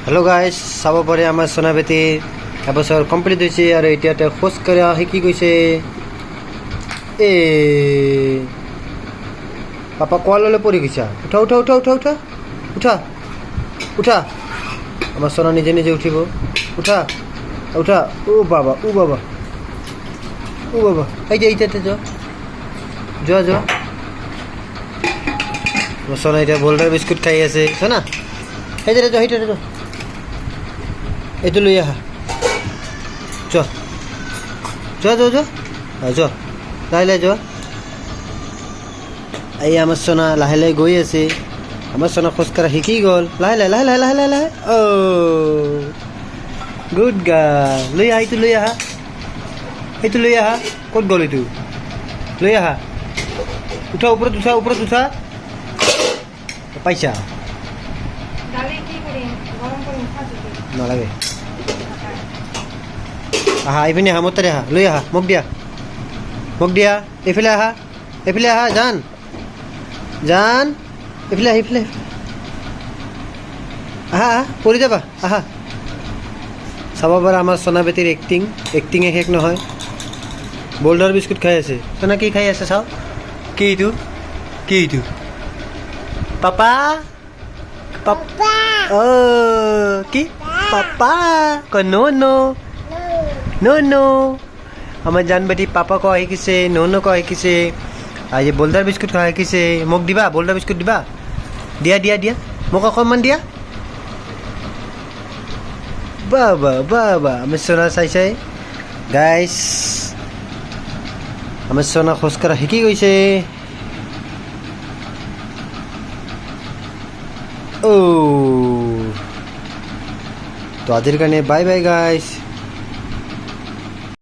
Hello' guys, চাব পাৰে আমাৰ সোনাবেটি এবছৰ কমপ্লিট হৈছে আৰু এতিয়াতে খোজ কঢ়া শিকি গৈছে। পাপা কোৱাললৈ পৰি গৈছা। উঠা উঠা উঠা উঠা উঠা উঠা উঠা। আমাৰ সোনা নিজে নিজে উঠিব। উঠা উঠা। বাবা বাবা বাবা। এইটা যোৱা যোৱা যোৱা। আমাৰ সোনা এতিয়া বোল্ডাৰ বিস্কুট খাই আছে। সোনা সেইটাতে যোৱা সেইটাতে যোৱা। এইটো লৈ আহা। যোৱা যোৱা যোৱা যোৱা যোৱা লাহে লাহে যোৱা। এই আমাৰ সোনা লাহে লাহে গৈ আছে। আমাৰ সোনা খোজকাঢ়া শিকি গ'ল। লাহে লাহে লাহে লাহে লাহে লাহে লাহে। Good girl. লৈ আহা এইটো লৈ আহা। এইটো লৈ আহা। ক'ত গ'ল এইটো? লৈ আহা। উঠা ওপৰত উঠা ওপৰত উঠা। পাইছা? নালাগে। আহা এইপিনে আহা, মোৰ তাতে আহা। লৈ আহা, মোক দিয়া মোক দিয়া। এইফালে আহা এইফালে আহা। জান জান এইফালে আহা এইফালে আহা আহা। পৰি যাবা আহা। চাব পাৰা আমাৰ সোনা বেটিৰ এক্টিঙে শেষ নহয়। বোল্ডাৰ বিস্কুট খাই আছে। সোনা কি খাই আছে চাওঁ। কি এইটো? কি এইটো? Papa papa. কি পাপা কয়? নো আমাৰ জান বেটি পাপা কোৱা শিকিছে, নো কোৱা শিকিছে। আজি বোল্ডাৰ বিস্কুট খোৱা শিকিছে। মোক দিবা বোল্ডাৰ বিস্কুট দিবা। দিয়া দিয়া দিয়া মোক অকণমান দিয়া। বাবা আমি সোনা চাই গাইছ, আমাৰ সোনা খোজকাঢ়া শিকি গৈছে। তো আজিৰ কাৰণে বাই বাই গাইছ।